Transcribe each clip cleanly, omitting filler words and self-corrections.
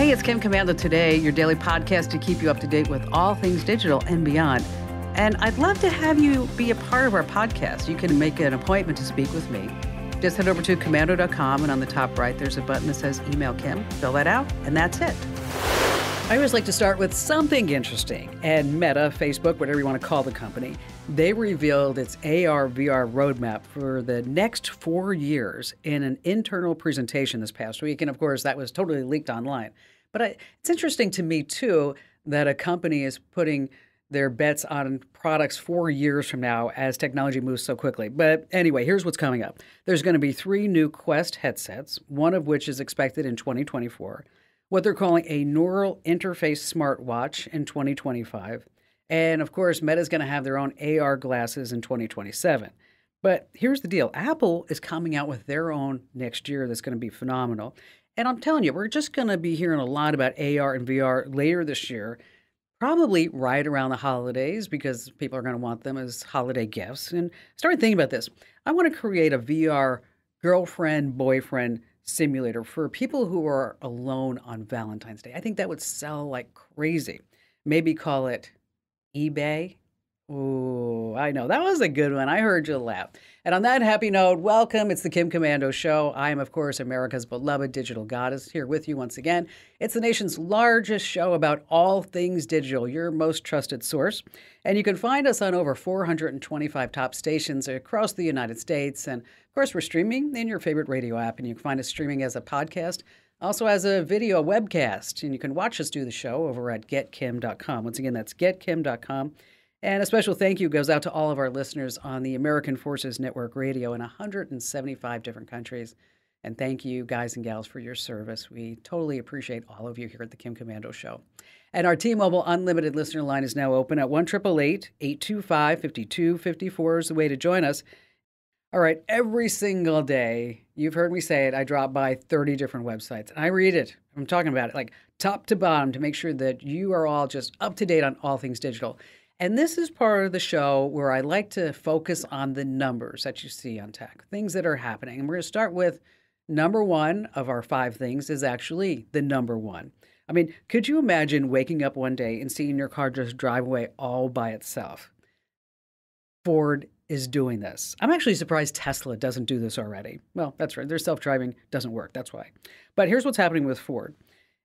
Hey, it's Kim Komando today, your daily podcast to keep you up to date with all things digital and beyond. And I'd love to have you be a part of our podcast. You can make an appointment to speak with me. Just head over to Komando.com, and on the top right, there's a button that says Email Kim. Fill that out, and that's it. I always like to start with something interesting. And Meta, Facebook, whatever you want to call the company, they revealed its AR/VR roadmap for the next 4 years in an internal presentation this past week. And of course, that was totally leaked online. But it's interesting to me, too, that a company is putting their bets on products 4 years from now as technology moves so quickly. But anyway, here's what's coming up. There's going to be 3 new Quest headsets, one of which is expected in 2024. What they're calling a neural interface smartwatch in 2025. And of course, Meta's going to have their own AR glasses in 2027. But here's the deal. Apple is coming out with their own next year that's going to be phenomenal. And I'm telling you, we're just going to be hearing a lot about AR and VR later this year, probably right around the holidays because people are going to want them as holiday gifts. And start thinking about this. I want to create a VR girlfriend, boyfriend simulator for people who are alone on Valentine's Day. I think that would sell like crazy. Maybe call it eBay. Oh, I know. That was a good one. I heard you laugh. And on that happy note, welcome. It's the Kim Komando Show. I am, of course, America's beloved digital goddess, here with you once again. It's the nation's largest show about all things digital, your most trusted source. And you can find us on over 425 top stations across the United States. And, of course, we're streaming in your favorite radio app, and you can find us streaming as a podcast, also as a video webcast. And you can watch us do the show over at getkim.com. Once again, that's getkim.com. And a special thank you goes out to all of our listeners on the American Forces Network Radio in 175 different countries. And thank you, guys and gals, for your service. We totally appreciate all of you here at the Kim Komando Show. And our T-Mobile Unlimited listener line is now open at 1-888-825-5254 is the way to join us. All right, every single day, you've heard me say it, I drop by 30 different websites. And I read it. I'm talking about it like top to bottom to make sure that you are all just up to date on all things digital. And this is part of the show where I like to focus on the numbers that you see on tech, things that are happening. And we're going to start with number one of our 5 things is actually the number one. I mean, could you imagine waking up one day and seeing your car just drive away all by itself? Ford is doing this. I'm actually surprised Tesla doesn't do this already. Well, that's right. Their self-driving doesn't work. That's why. But here's what's happening with Ford.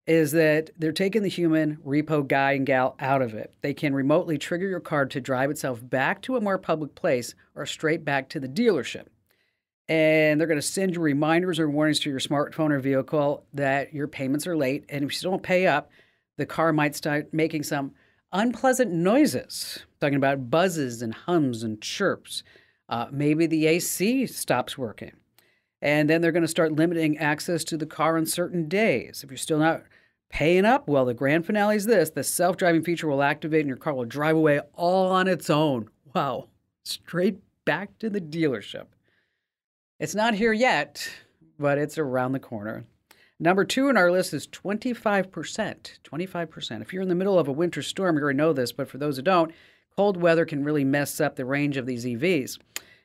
Is that they're taking the human repo guy and gal out of it. They can remotely trigger your car to drive itself back to a more public place or straight back to the dealership. And they're going to send you reminders or warnings to your smartphone or vehicle that your payments are late. And if you don't pay up, the car might start making some unpleasant noises, talking about buzzes and hums and chirps. Maybe the AC stops working. And then they're going to start limiting access to the car on certain days. If you're still not paying up, well, the grand finale is this. The self-driving feature will activate and your car will drive away all on its own. Wow. Straight back to the dealership. It's not here yet, but it's around the corner. Number 2 on our list is 25%. 25%. If you're in the middle of a winter storm, you already know this, but for those who don't, cold weather can really mess up the range of these EVs.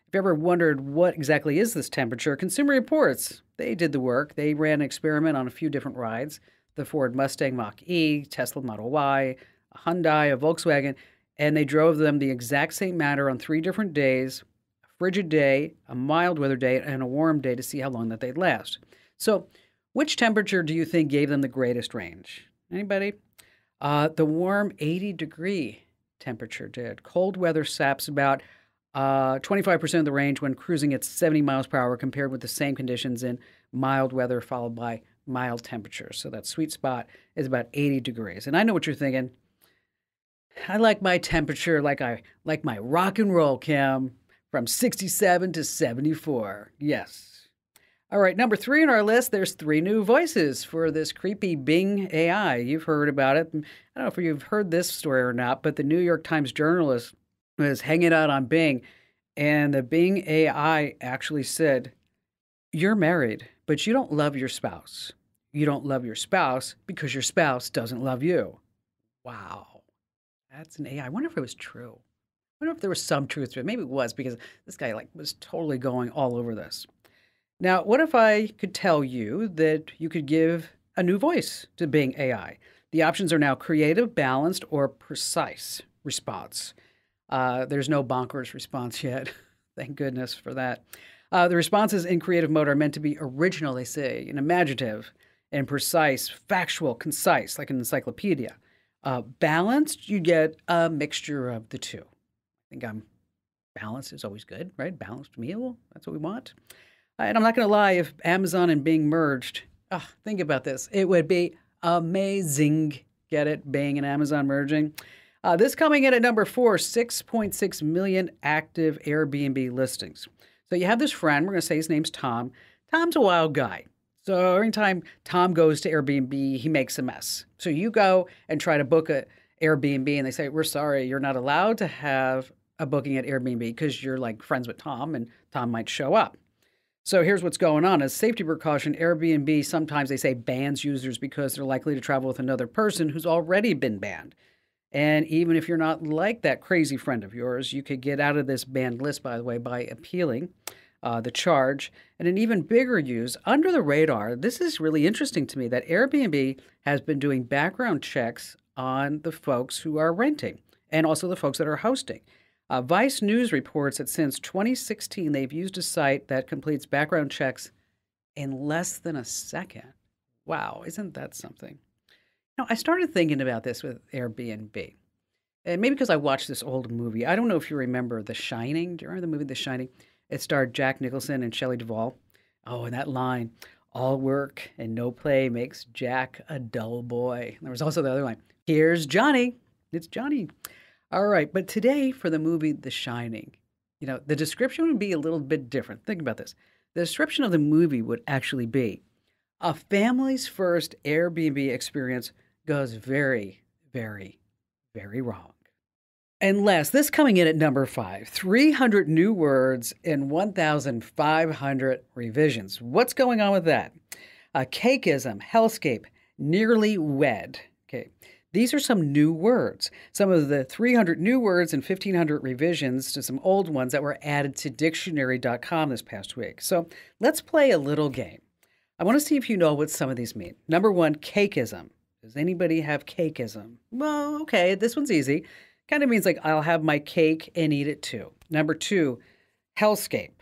If you ever wondered what exactly is this temperature, Consumer Reports, they did the work. They ran an experiment on a few different rides, the Ford Mustang Mach-E, Tesla Model Y, a Hyundai, a Volkswagen, and they drove them the exact same manner on 3 different days, a frigid day, a mild weather day, and a warm day to see how long that they'd last. So which temperature do you think gave them the greatest range? Anybody? The warm 80-degree temperature did. Cold weather saps about 25% of the range when cruising at 70 miles per hour compared with the same conditions in mild weather followed by mild temperatures. So that sweet spot is about 80 degrees. And I know what you're thinking. I like my temperature like I like my rock and roll, Kim, from 67 to 74. Yes. All right, number 3 on our list, there's 3 new voices for this creepy Bing AI. You've heard about it. I don't know if you've heard this story or not, but the New York Times journalist was hanging out on Bing, and the Bing AI actually said, "You're married, but you don't love your spouse. You don't love your spouse because your spouse doesn't love you." Wow. That's an AI. I wonder if it was true. I wonder if there was some truth to it. Maybe it was because this guy was totally going all over this. Now, what if I could tell you that you could give a new voice to Bing AI. The options are now creative, balanced, or precise response. There's no bonkers response yet. Thank goodness for that. The responses in creative mode are meant to be original, they say, and imaginative and precise, factual, concise, like an encyclopedia. Balanced, you get a mixture of the two. I think balance is always good, right? Balanced meal, that's what we want. And I'm not going to lie, if Amazon and Bing merged, think about this. It would be amazing. Get it? Bing and Amazon merging. This coming in at number 4, 6.6 million active Airbnb listings. So you have this friend, we're going to say his name's Tom. Tom's a wild guy. So every time Tom goes to Airbnb, he makes a mess. So you go and try to book a Airbnb and they say, we're sorry, you're not allowed to have a booking at Airbnb because you're like friends with Tom and Tom might show up. So here's what's going on. As safety precaution, Airbnb, sometimes they say bans users because they're likely to travel with another person who's already been banned. And even if you're not like that crazy friend of yours, you could get out of this banned list, by the way, by appealing the charge. And an even bigger use, under the radar, this is really interesting to me, that Airbnb has been doing background checks on the folks who are renting and also the folks that are hosting. Vice News reports that since 2016, they've used a site that completes background checks in less than a second. Wow, isn't that something? I started thinking about this with Airbnb. And maybe because I watched this old movie. I don't know if you remember The Shining. Do you remember the movie The Shining? It starred Jack Nicholson and Shelley Duvall. Oh, and that line, all work and no play makes Jack a dull boy. And there was also the other line, here's Johnny. It's Johnny. All right, but today for the movie The Shining, the description would be a little bit different. Think about this. The description of the movie would actually be a family's first Airbnb experience goes very, very, very wrong. And last, this coming in at number 5, 300 new words in 1,500 revisions. What's going on with that? Cakeism, hellscape, nearly wed. Okay. These are some new words. Some of the 300 new words and 1,500 revisions to some old ones that were added to dictionary.com this past week. So let's play a little game. I want to see if you know what some of these mean. Number 1, cakeism. Does anybody have cakeism? Well, okay, this one's easy. Kind of means like I'll have my cake and eat it too. Number 2, hellscape.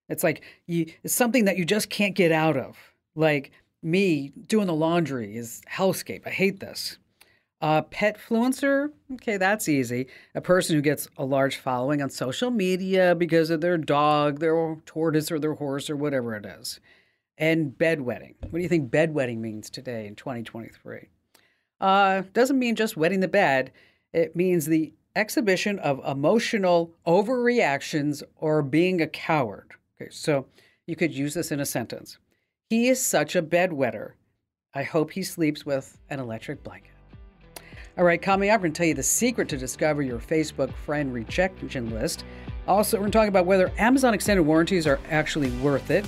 It's like it's something that you just can't get out of. Like me doing the laundry is hellscape. I hate this. Petfluencer, okay, that's easy. A person who gets a large following on social media because of their dog, their tortoise, or their horse, or whatever it is. And bedwetting. What do you think bedwetting means today in 2023? Doesn't mean just wetting the bed. It means the exhibition of emotional overreactions or being a coward. Okay, so you could use this in a sentence. He is such a bedwetter. I hope he sleeps with an electric blanket. All right, coming up, we're going to tell you the secret to discover your Facebook friend rejection list. Also, we're going to talk about whether Amazon extended warranties are actually worth it.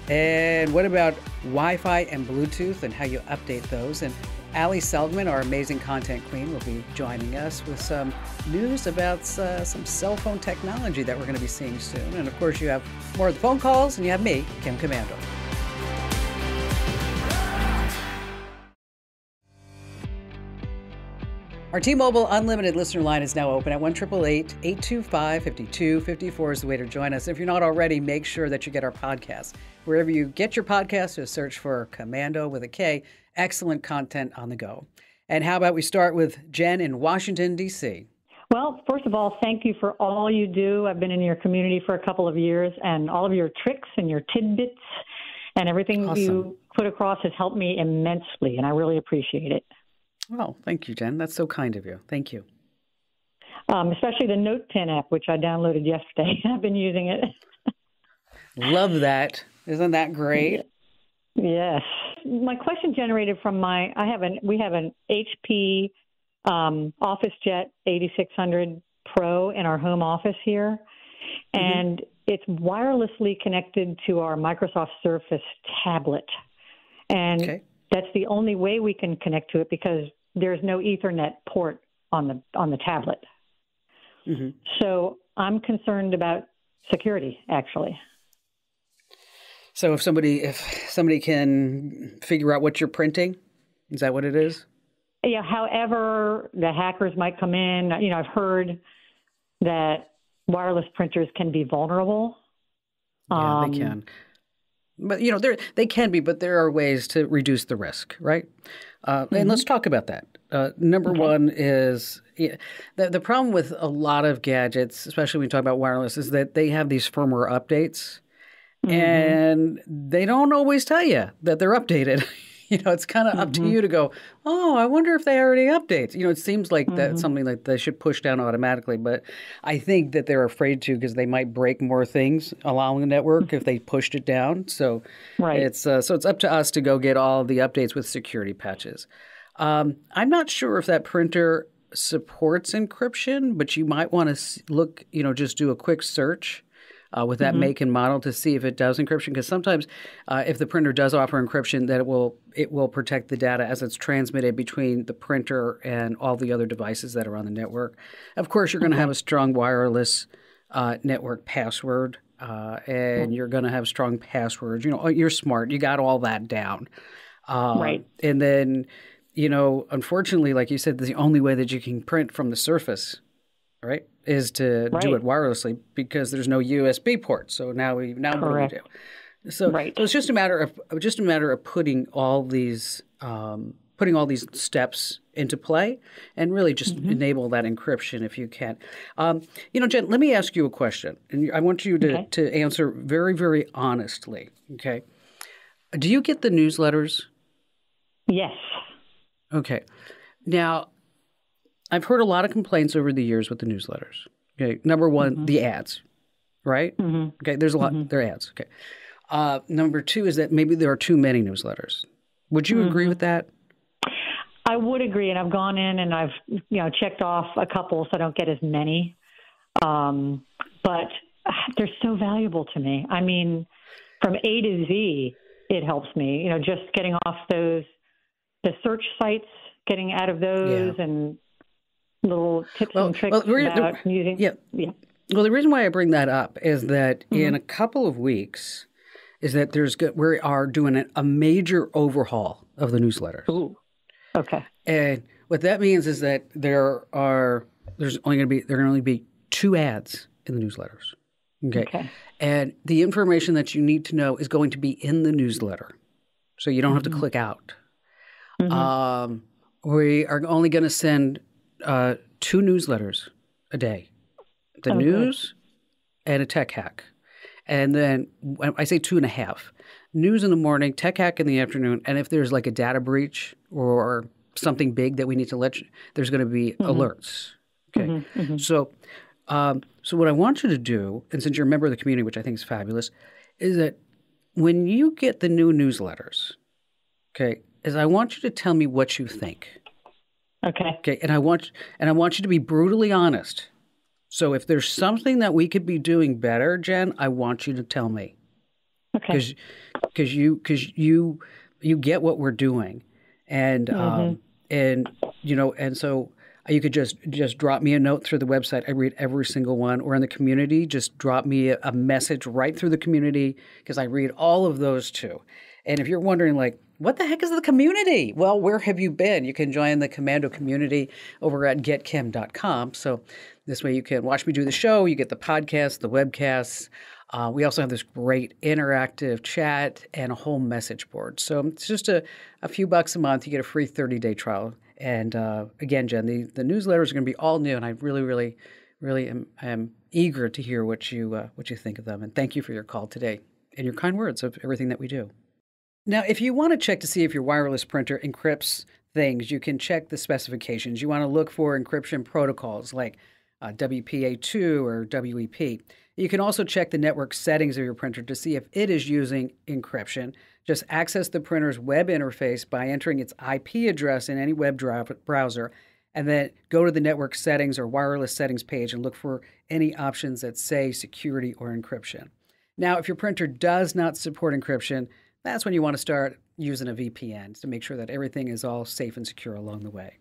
And what about Wi-Fi and Bluetooth and how you update those? And Ali Seligman, our amazing content queen, will be joining us with some news about some cell phone technology that we're going to be seeing soon. And of course, you have more of the phone calls, and you have me, Kim Komando. Our T-Mobile Unlimited listener line is now open at 1-888-825-5254 is the way to join us. If you're not already, make sure that you get our podcast. Wherever you get your podcast, just search for Komando with a K. Excellent content on the go. And how about we start with Jen in Washington, D.C. Well, first of all, thank you for all you do. I've been in your community for a couple of years, and all of your tricks and your tidbits and everything Awesome. You put across has helped me immensely, and I really appreciate it. Oh, thank you, Jen. That's so kind of you. Thank you. Especially the Note Pen app, which I downloaded yesterday. I've been using it. Love that. Isn't that great? Yes. My question generated from we have an HP OfficeJet 8600 Pro in our home office here, and it's wirelessly connected to our Microsoft Surface tablet. And that's the only way we can connect to it because there's no Ethernet port on the tablet. Mm-hmm. So I'm concerned about security, actually. So if somebody can figure out what you're printing Is that what it is? Yeah. However, the hackers might come in. I've heard that wireless printers can be vulnerable. Yeah, they Um, can. But they can be, but there are ways to reduce the risk, right? And let's talk about that. Number okay. one is the problem with a lot of gadgets, especially when you talk about wireless, is that they have these firmware updates, Mm-hmm. and they don't always tell you that they're updated. It's kind of up to Mm-hmm. you to go, oh, I wonder if they already update. It seems like that's Mm-hmm. something that they should push down automatically, but I think that they're afraid to because they might break more things along the network if they pushed it down. So Right. it's up to us to go get all the updates with security patches. I'm not sure if that printer supports encryption, but you might want to look, just do a quick search with that Mm-hmm. make and model to see if it does encryption. Because sometimes, if the printer does offer encryption, that it will protect the data as it's transmitted between the printer and all the other devices that are on the network. Of course, you're going to have Okay. a strong wireless network password, and you're going to have strong passwords. You're smart. You got all that down. Right. And then, unfortunately, like you said, the only way that you can print from the surface, right, is to do it Right. wirelessly because there's no USB port. So now what do we Correct. do? So Right. so it's just a matter of putting all these steps into play and really just Mm-hmm. enable that encryption if you can. Jen, let me ask you a question, and I want you to Okay. to answer very, very honestly. Okay, do you get the newsletters? Yes. Okay, now I've heard a lot of complaints over the years with the newsletters. Okay, number one, Mm-hmm. the ads, right? Mm-hmm. Okay, there's a lot. Mm-hmm. There are ads. Okay. Number two is that maybe there are too many newsletters. Would you agree Mm-hmm. with that? I would agree, and I've gone in and I've checked off a couple, so I don't get as many. But they're so valuable to me. I mean, from A to Z, it helps me. Just getting off the search sites, getting out of Yeah. those, and little tips Well, and tricks well, about using. yeah. Yeah. Well, the reason why I bring that up is that in Mm-hmm. a couple of weeks, is that we are doing a major overhaul of the newsletters, Ooh. Okay. and what that means is that there's going to only be two ads in the newsletters. Okay, Okay. and the information that you need to know is going to be in the newsletter, so you don't have to Mm-hmm. click out. Mm-hmm. Um, we are only going to send two newsletters a day: the Oh, good. news and a tech hack. And then when I say 2.5, news in the morning, tech hack in the afternoon, and if there's like a data breach or something big that we need to there's going to be Mm-hmm. alerts. Okay, Mm-hmm. Mm-hmm. so what I want you to do, and since you're a member of the community, which I think is fabulous, is that when you get the new newsletters, okay, is I want you to tell me what you think. Okay. Okay, and I want you to be brutally honest. So if there's something that we could be doing better, Jen, I want you to tell me Okay. because you get what we're doing, and Mm-hmm. and so you could just drop me a note through the website. I read every single one, or in the community, just drop me a message right through the community because I read all of those too. And if you're wondering, like, what the heck is the community? Well, where have you been? You can join the Komando community over at getkim.com. So this way you can watch me do the show. You get the podcast, the webcasts. We also have this great interactive chat and a whole message board. So it's just a few bucks a month. You get a free 30-day trial. And again, Jen, the newsletters are going to be all new, and I really, really, really am eager to hear what you think of them. And thank you for your call today and your kind words of everything that we do. Now, if you want to check to see if your wireless printer encrypts things, you can check the specifications. You want to look for encryption protocols like WPA2 or WEP. You can also check the network settings of your printer to see if it is using encryption. Just access the printer's web interface by entering its IP address in any web browser, and then go to the network settings or wireless settings page and look for any options that say security or encryption. Now, if your printer does not support encryption, that's when you want to start using a VPN to make sure that everything is all safe and secure along the way.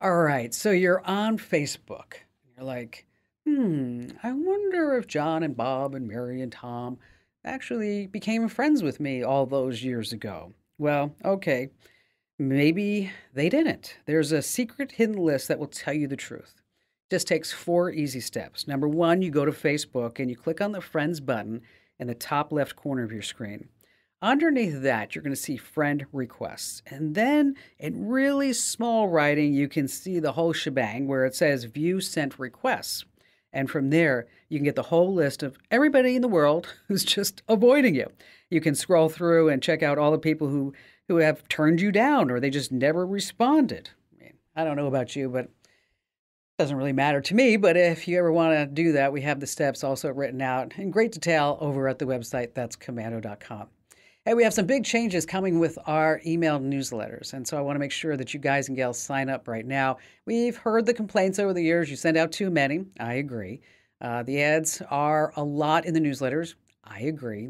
All right, so you're on Facebook. You're like, I wonder if John and Bob and Mary and Tom actually became friends with me all those years ago. Well, okay. Maybe they didn't. There's a secret hidden list that will tell you the truth. Just takes 4 easy steps. Number 1, you go to Facebook and you click on the Friends button in the top left corner of your screen. Underneath that, you're going to see friend requests. And then in really small writing, you can see the whole shebang where it says view sent requests. And from there, you can get the whole list of everybody in the world who's just avoiding you. You can scroll through and check out all the people who have turned you down or they just never responded. I mean, I don't know about you, but doesn't really matter to me, but if you ever want to do that, we have the steps also written out in great detail over at the website. That's komando.com. Hey, we have some big changes coming with our email newsletters. And so I want to make sure that you guys and gals sign up right now. We've heard the complaints over the years. You send out too many. I agree. The ads are a lot in the newsletters. I agree.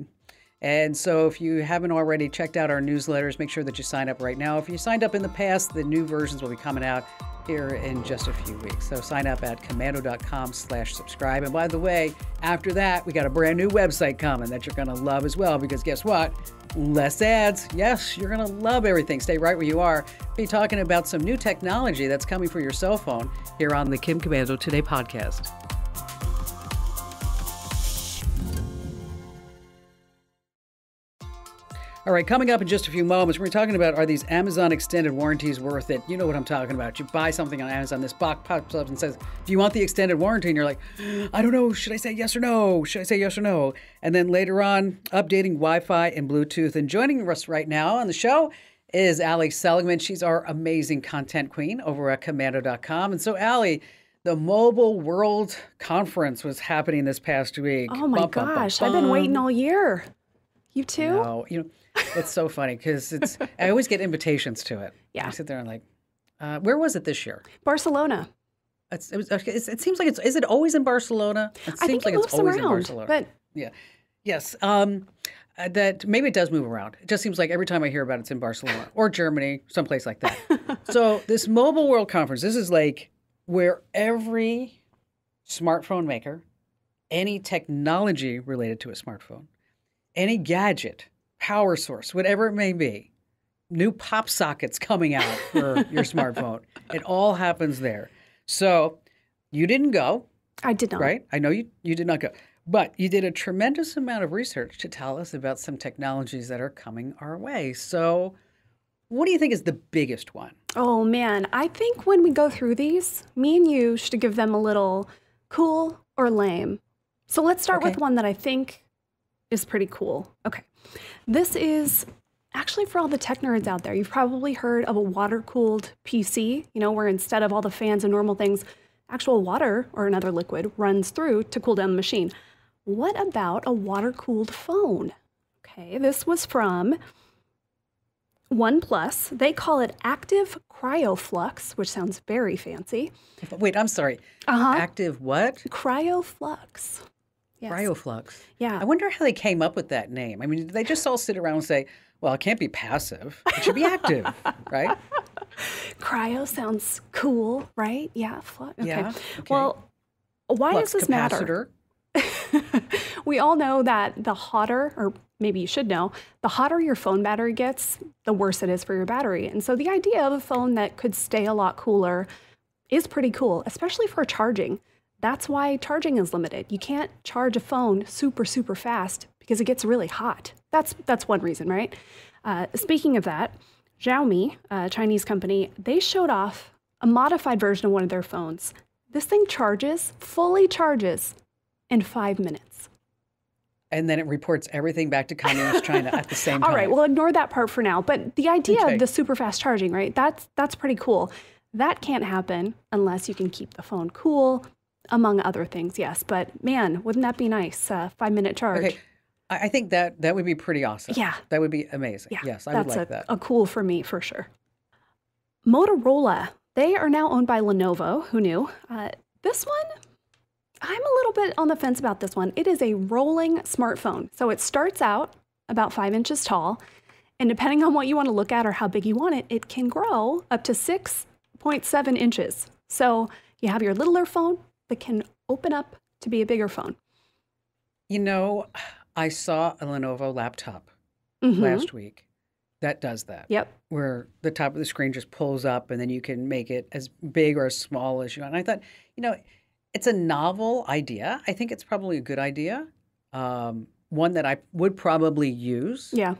And so if you haven't already checked out our newsletters, make sure that you sign up right now. If you signed up in the past, the new versions will be coming out here in just a few weeks. So sign up at komando.com/subscribe. And by the way, after that, we got a brand new website coming that you're going to love as well, because guess what? Less ads. Yes, you're going to love everything. Stay right where you are. We'll be talking about some new technology that's coming for your cell phone here on the Kim Komando Today podcast. All right, coming up in just a few moments, we're talking about, are these Amazon extended warranties worth it? You know what I'm talking about. You buy something on Amazon, this box pops up and says, do you want the extended warranty? And you're like, I don't know. Should I say yes or no? Should I say yes or no? And then later on, updating Wi-Fi and Bluetooth. And joining us right now on the show is Allie Seligman. She's our amazing content queen over at Komando.com. And so, Allie, the Mobile World Conference was happening this past week. Oh, my gosh. I've been waiting all year. You too? No, it's so funny because I always get invitations to it. Yeah. I sit there and where was it this year? Barcelona. It seems like is it always in Barcelona? It I seems think it like moves it's always around, in Barcelona. but yeah. Yes. That maybe it does move around. It just seems like every time I hear about it, it's in Barcelona or Germany, someplace like that. So this Mobile World Conference, this is like where every smartphone maker, any technology related to a smartphone, any gadget, power source, whatever it may be, new pop sockets coming out for your smartphone. It all happens there. So you didn't go. I did not. Right? I know you did not go. But you did a tremendous amount of research to tell us about some technologies that are coming our way. So what do you think is the biggest one? Oh, man. I think when we go through these, me and you should give them a little cool or lame. So let's start with one that I think is pretty cool. Okay. This is actually for all the tech nerds out there. You've probably heard of a water-cooled PC, where instead of all the fans and normal things, actual water or another liquid runs through to cool down the machine. What about a water-cooled phone? Okay, this was from OnePlus. They call it active cryoflux, which sounds very fancy. Wait, I'm sorry. Active what? Cryoflux. Yes. Cryoflux. Yeah. I wonder how they came up with that name. I mean, did they just all sit around and say, well, it can't be passive. It should be active, right? Cryo sounds cool, right? Yeah. Okay. Yeah. Okay. Well, why Flux does this capacitor. matter? We all know that the hotter, or maybe you should know, the hotter your phone battery gets, the worse it is for your battery. And so the idea of a phone that could stay a lot cooler is pretty cool, especially for charging. That's why charging is limited. You can't charge a phone super, super fast because it gets really hot. That's one reason, right? Speaking of that, Xiaomi, a Chinese company, they showed off a modified version of one of their phones. This thing fully charges in 5 minutes. And then it reports everything back to Communist China at the same time. All right, well, ignore that part for now. But the idea of the super fast charging, right? That's pretty cool. That can't happen unless you can keep the phone cool, among other things, yes. But man, wouldn't that be nice? 5-minute charge. Okay. I think that would be pretty awesome. Yeah. That would be amazing. Yeah, yes, I would like that. That's a cool for me, for sure. Motorola, they are now owned by Lenovo. Who knew? This one, I'm a little bit on the fence about this one. It is a rolling smartphone. So it starts out about 5 inches tall. And depending on what you want to look at or how big you want it, it can grow up to 6.7 inches. So you have your littler phone that can open up to be a bigger phone. I saw a Lenovo laptop last week that does that. Yep. Where the top of the screen just pulls up and then you can make it as big or as small as you want. And I thought, it's a novel idea. I think it's probably a good idea. One that I would probably use. Yeah.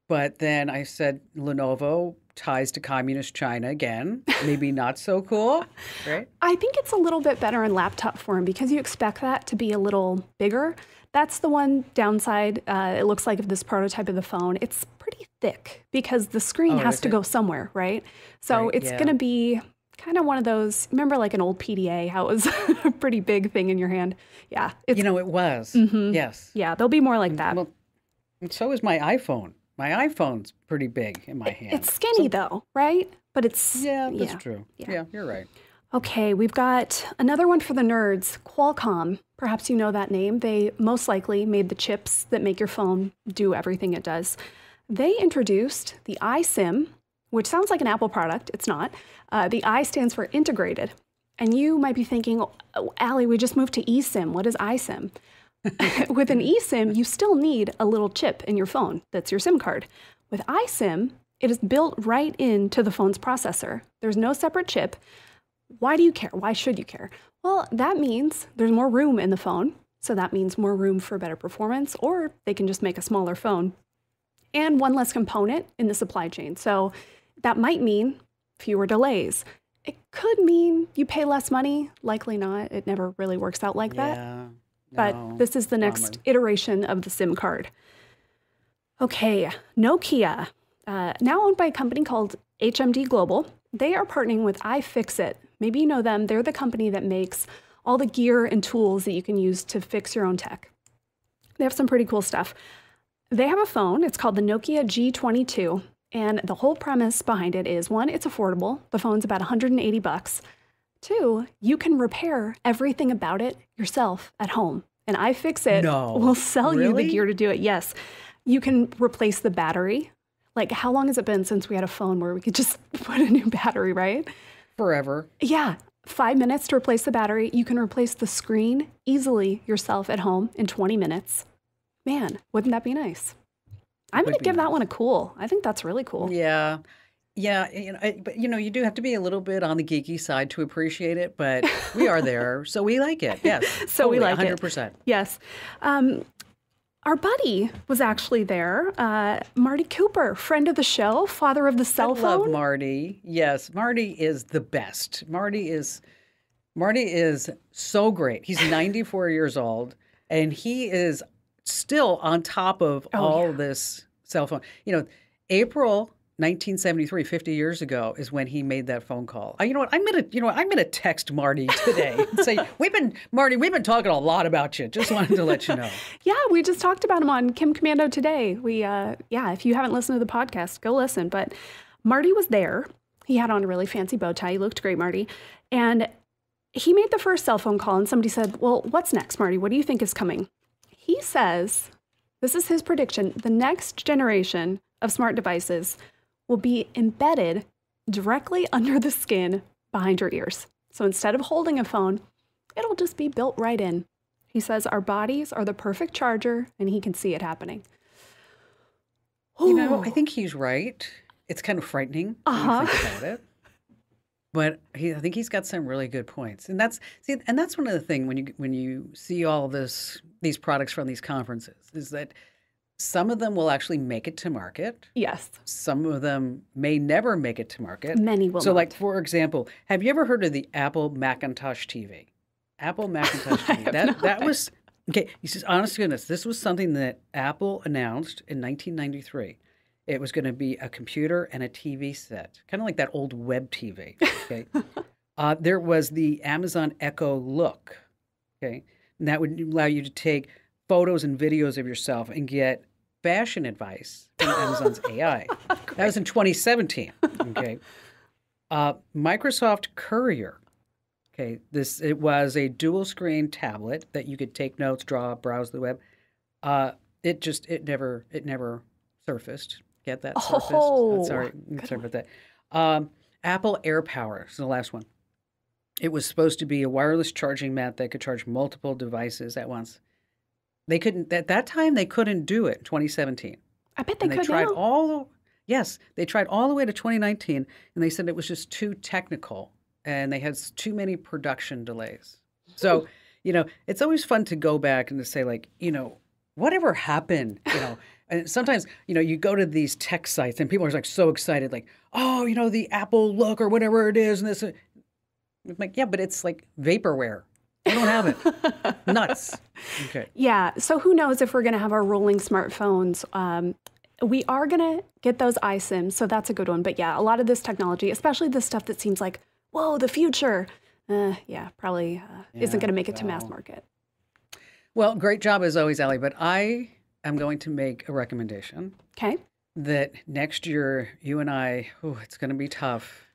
But then I said, Lenovo ties to communist China again. Maybe not so cool, right? I think it's a little bit better in laptop form because you expect that to be a little bigger. That's the one downside. It looks like of this prototype of the phone. It's pretty thick because the screen has to go somewhere, right? So it's going to be kind of one of those, remember like an old PDA, how it was a pretty big thing in your hand? Yeah. It was. Yes. Yeah, they'll be more like that. Well, and so is my iPhone. My iPhone's pretty big in my hand. It's skinny though, right? But it's... Yeah, that's true. Yeah, you're right. Okay, we've got another one for the nerds, Qualcomm. Perhaps you know that name. They most likely made the chips that make your phone do everything it does. They introduced the iSIM, which sounds like an Apple product. It's not. The I stands for integrated. And you might be thinking, oh, Allie, we just moved to eSIM. What is iSIM? With an eSIM, you still need a little chip in your phone. That's your SIM card. With iSIM, it is built right into the phone's processor. There's no separate chip. Why do you care? Why should you care? Well, that means there's more room in the phone. So that means more room for better performance, or they can just make a smaller phone. And one less component in the supply chain. So that might mean fewer delays. It could mean you pay less money. Likely not. It never really works out like that. But this is the next iteration of the SIM card. Okay, Nokia, now owned by a company called HMD Global. They are partnering with iFixit. Maybe you know them. They're the company that makes all the gear and tools that you can use to fix your own tech. They have some pretty cool stuff. They have a phone. It's called the Nokia G22. And the whole premise behind it is, one, it's affordable. The phone's about $180. Two, you can repair everything about it yourself at home. And iFixit will sell you the gear to do it. Yes. You can replace the battery. Like, how long has it been since we had a phone where we could just put a new battery, right? Forever. Yeah. 5 minutes to replace the battery. You can replace the screen easily yourself at home in 20 minutes. Man, wouldn't that be nice? I'm going to give that one a cool. I think that's really cool. Yeah. Yeah, but you do have to be a little bit on the geeky side to appreciate it, but we are there, so we like it. Yes, so totally, we like 100%. It. Yes, our buddy was actually there. Marty Cooper, friend of the show, father of the cell phone. I love Marty. Yes, Marty is the best. Marty is so great. He's 94 years old, and he is still on top of all this cell phone. April 1973, 50 years ago, is when he made that phone call. I'm gonna text Marty today and say, Marty, we've been talking a lot about you. Just wanted to let you know. Yeah, we just talked about him on Komando today. If you haven't listened to the podcast, go listen. But Marty was there. He had on a really fancy bow tie. He looked great, Marty. And he made the first cell phone call, and somebody said, well, what's next, Marty? What do you think is coming? He says, this is his prediction, the next generation of smart devices will be embedded directly under the skin behind your ears. So instead of holding a phone, it'll just be built right in. He says our bodies are the perfect charger, and he can see it happening. I think he's right. It's kind of frightening when you think about it. But I think he's got some really good points. And that's one of the things when you see all these products from these conferences is that some of them will actually make it to market. Yes. Some of them may never make it to market. Many will not. So, like, for example, have you ever heard of the Apple Macintosh TV? Apple Macintosh TV. That was, okay, he says, honest to goodness, this was something that Apple announced in 1993. It was going to be a computer and a TV set, kind of like that old web TV, okay? There was the Amazon Echo Look, okay? And that would allow you to take photos and videos of yourself and get fashion advice from Amazon's AI. That was in 2017. Okay, Microsoft Courier. Okay, it was a dual screen tablet that you could take notes, draw, browse the web. It never surfaced. Get that surfaced? Sorry about that. Apple AirPower is the last one. It was supposed to be a wireless charging mat that could charge multiple devices at once. They couldn't at that time. They couldn't do it in 2017. I bet they could tried now. Yes, they tried all the way to 2019, and they said it was just too technical, and they had too many production delays. So, it's always fun to go back and to say, like, whatever happened, And sometimes, you go to these tech sites and people are like so excited, like, oh, the Apple look or whatever it is, and this. I'm like, yeah, but it's like vaporware. I don't have it. Nuts. Okay. Yeah. So who knows if we're going to have our rolling smartphones. We are going to get those iSIMs, so that's a good one. But yeah, a lot of this technology, especially the stuff that seems like, whoa, the future, probably isn't going to make it to mass market. Well, great job as always, Allie. But I am going to make a recommendation. Okay. That next year, you and I, it's going to be tough.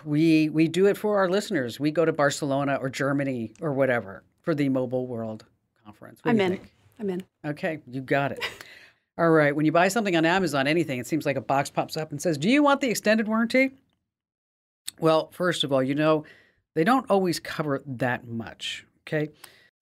We do it for our listeners. We go to Barcelona or Germany or whatever for the Mobile World Conference. What do you think? I'm in. Okay, you got it. All right. When you buy something on Amazon, anything, it seems like a box pops up and says, do you want the extended warranty? Well, first of all, they don't always cover that much. Okay.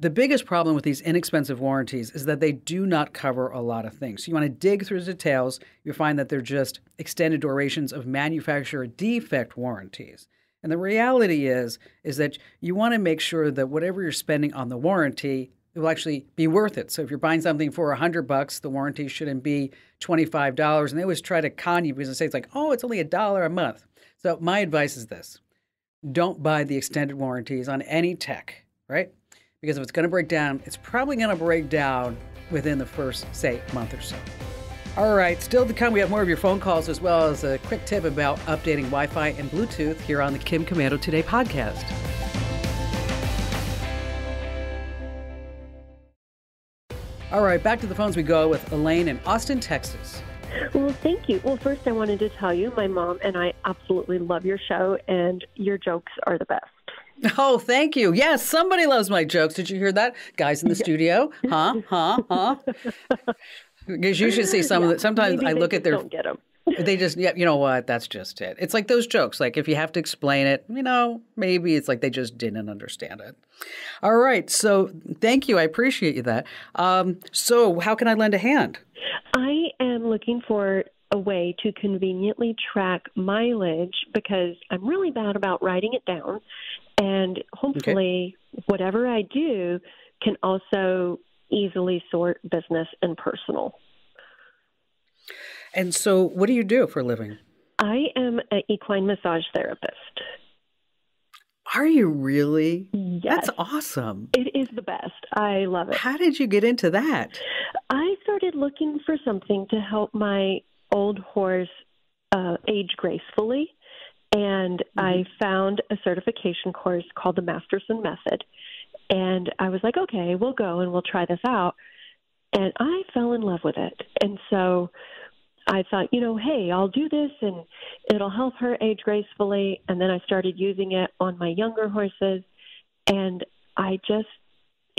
The biggest problem with these inexpensive warranties is that they do not cover a lot of things. So you want to dig through the details, you'll find that they're just extended durations of manufacturer defect warranties. And the reality is that you want to make sure that whatever you're spending on the warranty, it will actually be worth it. So if you're buying something for $100, the warranty shouldn't be $25. And they always try to con you because they say it's like, oh, it's only $1 a month. So my advice is this. Don't buy the extended warranties on any tech, right? Because if it's going to break down, it's probably going to break down within the first, say, month or so. All right, still to come, we have more of your phone calls as well as a quick tip about updating Wi-Fi and Bluetooth here on the Kim Komando Today podcast. All right, back to the phones we go with Elaine in Austin, Texas. Well, thank you. Well, first I wanted to tell you my mom and I absolutely love your show, and your jokes are the best. Oh, thank you. Yes, somebody loves my jokes. Did you hear that? Guys in the studio? Huh? Because you should see some of it. Sometimes I look at their... don't get them. They just, you know what? That's just it. It's like those jokes. Like if you have to explain it, maybe it's like they just didn't understand it. All right. So thank you. I appreciate you that. So how can I lend a hand? I am looking for a way to conveniently track mileage because I'm really bad about writing it down. And hopefully whatever I do can also easily sort business and personal. And so what do you do for a living? I am an equine massage therapist. Are you really? Yes. That's awesome. It is the best. I love it. How did you get into that? I started looking for something to help my old horse age gracefully. And I found a certification course called the Masterson Method. And I was like, okay, we'll go and we'll try this out. And I fell in love with it. And so I thought, hey, I'll do this and it'll help her age gracefully. And then I started using it on my younger horses. And I just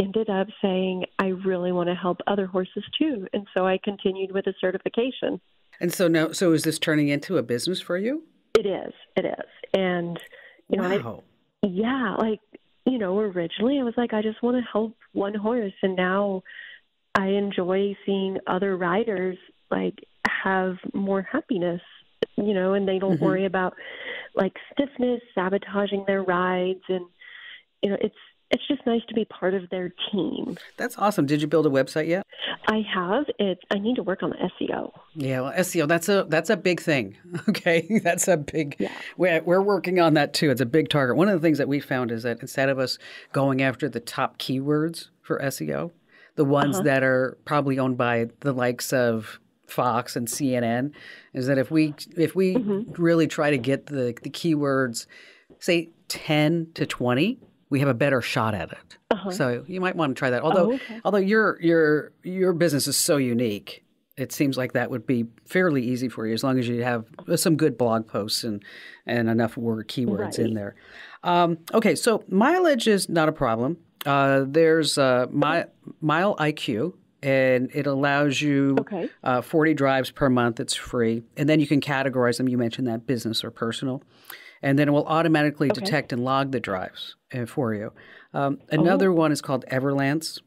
ended up saying, I really want to help other horses too. And so I continued with a certification. And so now, is this turning into a business for you? It is. And, wow. Originally I was like, I just want to help one horse. And now I enjoy seeing other riders have more happiness, and they don't worry about stiffness, sabotaging their rides. And, it's just nice to be part of their team. That's awesome. Did you build a website yet? I have. I need to work on the SEO. Yeah, well, SEO, that's a big thing. Okay, that's a big. Yeah. We're working on that too. It's a big target. One of the things that we found is that instead of us going after the top keywords for SEO, the ones that are probably owned by the likes of Fox and CNN, is that if we really try to get the keywords, say 10 to 20. We have a better shot at it. So you might want to try that. Although your business is so unique, it seems like that would be fairly easy for you as long as you have some good blog posts and enough keywords in there. Okay, so mileage is not a problem. There's Mile IQ, and it allows you 40 drives per month. It's free. And then you can categorize them. You mentioned that business or personal. And then it will automatically detect and log the drives for you. Another one is called Everlance,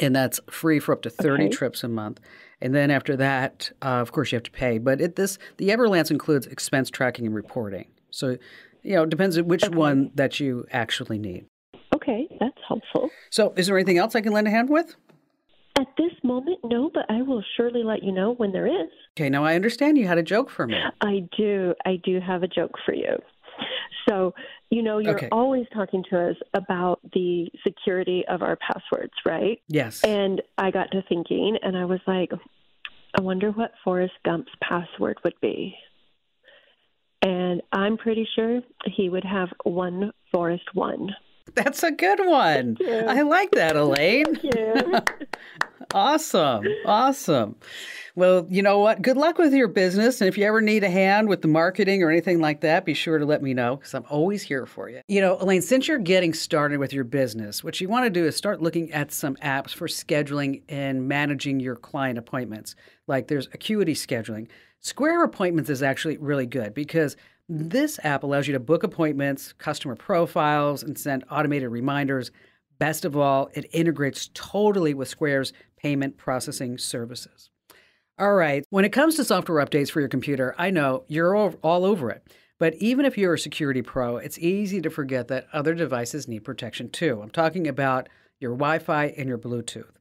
and that's free for up to 30 trips a month. And then after that, of course, you have to pay. But the Everlance includes expense tracking and reporting. So, it depends on which one that you actually need. Okay, that's helpful. So is there anything else I can lend a hand with? At this moment, no, but I will surely let you know when there is. Okay, now I understand you had a joke for me. I do have a joke for you. So, you're always talking to us about the security of our passwords, right? Yes. And I got to thinking, and I was like, I wonder what Forrest Gump's password would be. And I'm pretty sure he would have 1 Forrest 1. That's a good one. I like that, Elaine. Thank you. Awesome. Well, you know what? Good luck with your business. And if you ever need a hand with the marketing or anything like that, be sure to let me know because I'm always here for you. Elaine, since you're getting started with your business, what you want to do is start looking at some apps for scheduling and managing your client appointments. Like there's Acuity Scheduling. Square Appointments is actually really good because this app allows you to book appointments, customer profiles, and send automated reminders. Best of all, it integrates totally with Square's payment processing services. All right, when it comes to software updates for your computer, I know you're all over it. But even if you're a security pro, it's easy to forget that other devices need protection too. I'm talking about your Wi-Fi and your Bluetooth.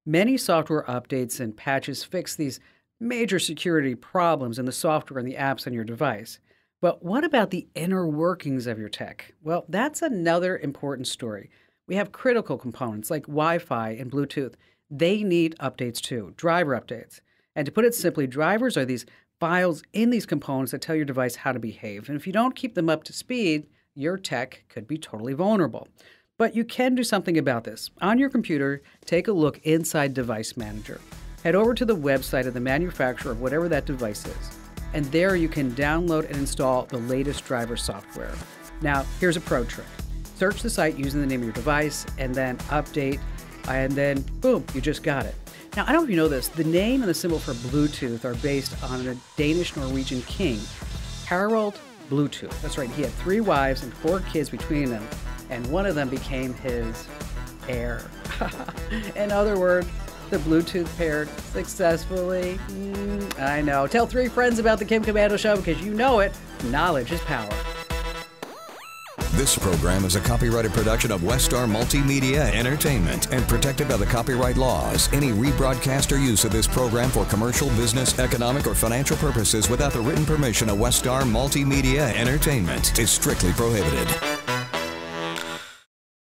Many software updates and patches fix these major security problems in the software and the apps on your device. But what about the inner workings of your tech? Well, that's another important story. We have critical components like Wi-Fi and Bluetooth. They need updates too, driver updates. And to put it simply, drivers are these files in these components that tell your device how to behave. And if you don't keep them up to speed, your tech could be totally vulnerable. But you can do something about this. On your computer, take a look inside Device Manager. Head over to the website of the manufacturer of whatever that device is. And there you can download and install the latest driver software. Now, here's a pro trick. Search the site using the name of your device and then update, and then boom, you just got it. Now, I don't know if you know this, the name and the symbol for Bluetooth are based on a Danish-Norwegian king, Harald Bluetooth. That's right, he had 3 wives and 4 kids between them, and one of them became his heir. In other words, the Bluetooth paired successfully. I know. Tell 3 friends about the Kim Komando Show because you know it. Knowledge is power. This program is a copyrighted production of Westar Multimedia Entertainment and protected by the copyright laws. Any rebroadcast or use of this program for commercial, business, economic, or financial purposes without the written permission of Westar Multimedia Entertainment is strictly prohibited.